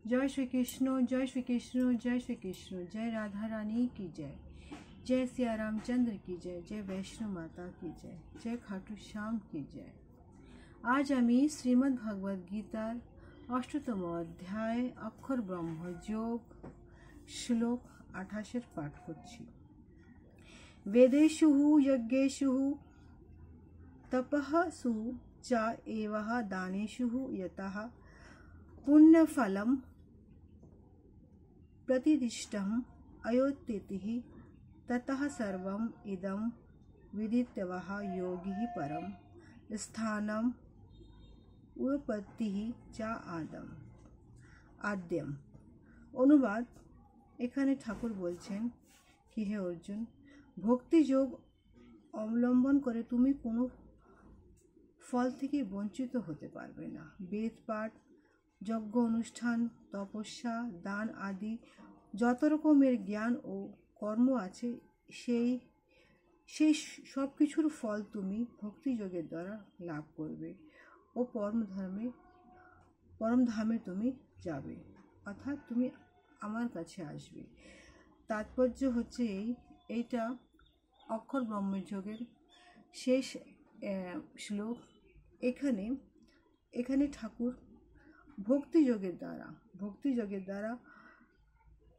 जय श्री कृष्ण, जय श्री कृष्ण, जय श्री कृष्ण। जय राधा रानी की जय, जय सिया रामचंद्र की जय, जय वैष्णो माता की जय, जय खाटू श्याम की जय। आज आमी श्रीमद् भगवद गीतार 8तम अध्याय अक्षर ब्रह्म योग श्लोक 28 पाठ करছি। वेदेषु यज्ञेषु तपःसु च एवः दानेषु यतः पुण्यफलं प्रतिदिष्टम् अयोत्यतिः ततः सर्वम् इदं विदित्वः योगी परम स्थानम उपपत्तिः च आद्यम। অনুবাদ, এখানে ঠাকুর বলছেন কি হে অর্জুন, ভক্তি যোগ অবলম্বন করে তুমি কোনো ফল থেকে বঞ্চিত হতে পারবে না। বেদ পাঠ, যজ্ঞ অনুষ্ঠান, তপস্যা, দান আদি যত রকমের জ্ঞান ও কর্ম আছে সেই সব কিছুর ফল তুমি ভক্তি যোগের দ্বারা লাভ করবে ও পরম ধামে তুমি যাবে, অর্থাৎ তুমি আমার কাছে আসবে। তাৎপর্য হচ্ছে এইটা অক্ষর ব্রহ্মযোগের শেষ শ্লোক। এখানে ঠাকুর ভক্তি যোগের দ্বারা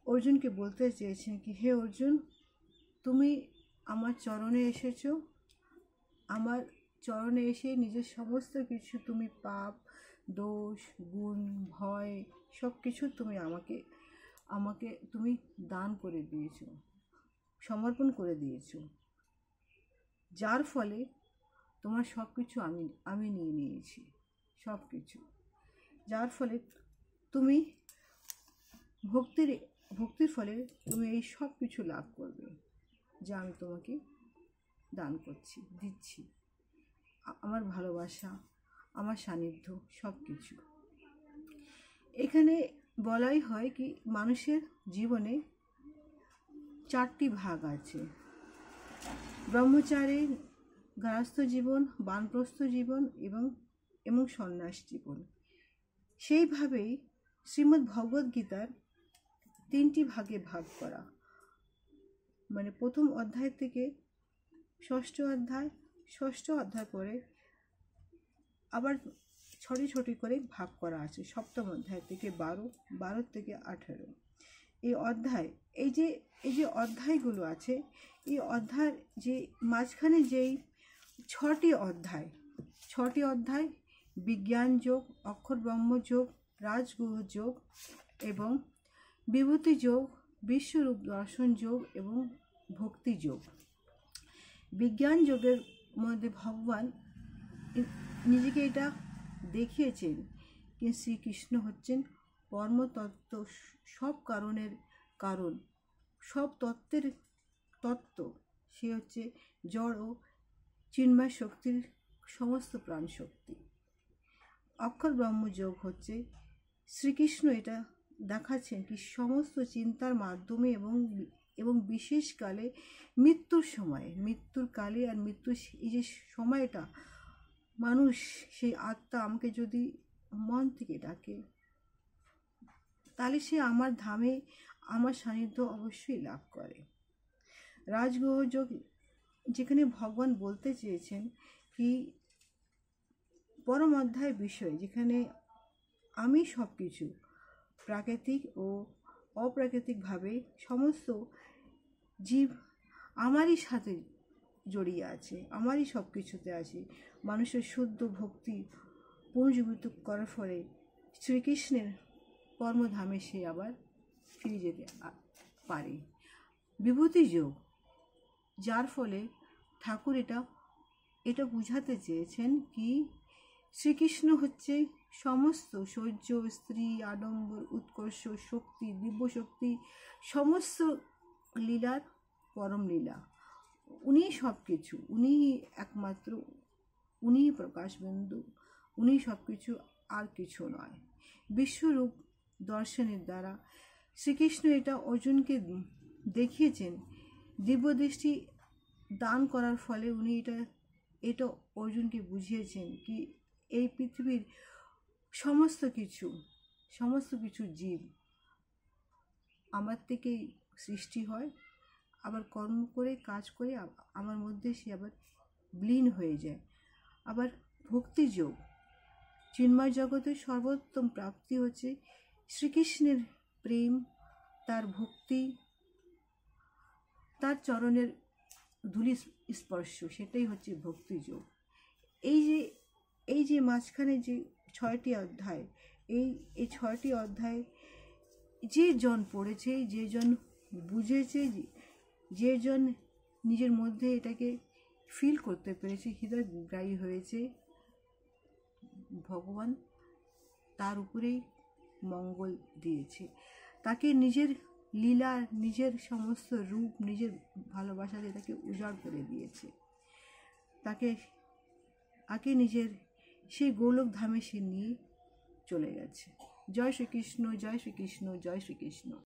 অর্জুনকে বলতে চেয়েছেন কি হে অর্জুন, তুমি আমার চরণে এসেছো, আমার চরণে এসে নিজের সমস্ত কিছু তুমি পাপ, দোষ, গুণ, ভয় সব কিছু তুমি আমাকে তুমি দান করে দিয়েছো, সমর্পণ করে দিয়েছো, যার ফলে তোমার সব কিছু আমি নিয়ে নিয়েছি, সব কিছু, যার ফলে তুমি ভক্তির ফলে তুমি এই সব কিছু লাভ করবে যা আমি তোমাকে দান করছি, দিচ্ছি, আমার ভালোবাসা, আমার সান্নিধ্য, সব কিছু। এখানে বলাই হয় কি মানুষের জীবনে 4টি ভাগ আছে: ব্রহ্মচারী, গারস্থ জীবন, বানপ্রস্থ জীবন এবং সন্ন্যাস জীবন। সেইভাবেই শ্রীমদ্ ভগবদ গীতার 3টি ভাগে ভাগ করা, মানে প্রথম অধ্যায় থেকে ষষ্ঠ অধ্যায় করে আবার ছোটি করে ভাগ করা আছে। সপ্তম অধ্যায় থেকে 12 থেকে 18 এই অধ্যায়, এই যে অধ্যায়গুলো আছে, এই অধ্যায় যে মাঝখানে যেই 6টি অধ্যায় বিজ্ঞান যোগ, অক্ষর ব্রহ্ম যোগ, রাজগুহ যোগ এবং বিভূতি যোগ, বিশ্বরূপ দর্শন যোগ এবং ভক্তি যোগ। বিজ্ঞান যোগের মধ্যে ভগবান নিজেকে এটা দেখিয়েছেন কি শ্রীকৃষ্ণ হচ্ছেন পরমতত্ত্ব, সব কারণের কারণ, সব তত্ত্বের তত্ত্ব। সে হচ্ছে জড় ও চিন্ময় শক্তির সমস্ত প্রাণ শক্তি। অক্ষর ব্রহ্মযোগ হচ্ছে শ্রীকৃষ্ণ এটা দেখাচ্ছেন কি সমস্ত চিন্তার মাধ্যমে এবং বিশেষকালে মৃত্যুর কালে আর মৃত্যুর এই যে সময়টা, মানুষ সেই আত্মা আমাকে যদি মন থেকে ডাকে তাহলে সে আমার ধামে আমার সান্নিধ্য অবশ্যই লাভ করে। রাজগুহ যোগ, যেখানে ভগবান বলতে চেয়েছেন কি পরম অধ্যায় বিষয়, যেখানে আমি সব কিছু প্রাকৃতিক ও অপ্রাকৃতিকভাবে সমস্ত জীব আমারই সাথে জড়িয়ে আছে, আমারই সব কিছুতে আছে। মানুষের শুদ্ধ ভক্তি পুনর্জীবিত করার ফলে শ্রীকৃষ্ণের কর্মধামে সে আবার ফিরে যেতে পারে। বিভূতি যোগ, যার ফলে ঠাকুর এটা বুঝাতে চেয়েছেন কি শ্রীকৃষ্ণ হচ্ছে সমস্ত সৌর্য, স্ত্রী, আডম্বর, উৎকর্ষ, শক্তি, দিব্য শক্তি, সমস্ত লীলার পরম লীলা। উনি সব কিছু, উনি একমাত্র, উনি প্রকাশবিন্দু, উনি সব কিছু, আর কিছু নয়। বিশ্বরূপ দর্শনের দ্বারা শ্রীকৃষ্ণ এটা অর্জুনকে দেখিয়েছেন। দিব্যদৃষ্টি দান করার ফলে উনি এটা অর্জুনকে বুঝিয়েছেন কি এই পৃথিবীর সমস্ত কিছু সমস্ত কিছু জীব আমার থেকেই সৃষ্টি হয়, আবার কর্ম করে কাজ করে আমার মধ্যে সে আবার বিলীন হয়ে যায়। আবার ভক্তিযোগ, চিন্ময় জগতের সর্বোত্তম প্রাপ্তি হচ্ছে শ্রীকৃষ্ণের প্রেম, তার ভক্তি, তার চরণের ধূলি স্পর্শ, সেটাই হচ্ছে ভক্তিযোগ। এই যে মাঝখানে যে 6টি অধ্যায়, এই 6টি অধ্যায় যে জন পড়েছে, যে জন বুঝেছে, যে জন নিজের মধ্যে এটাকে ফিল করতে পেরেছে, হৃদয়গ্রাহী হয়েছে, ভগবান তার উপরেই মঙ্গল দিয়েছে। তাকে নিজের লীলা, নিজের সমস্ত রূপ, নিজের ভালোবাসা দিয়ে তাকে উজাড় করে দিয়েছে। তাকে নিজের সেই গোলক ধামে সে নিয়ে চলে গেছে। জয় শ্রীকৃষ্ণ, জয় শ্রীকৃষ্ণ, জয় শ্রীকৃষ্ণ।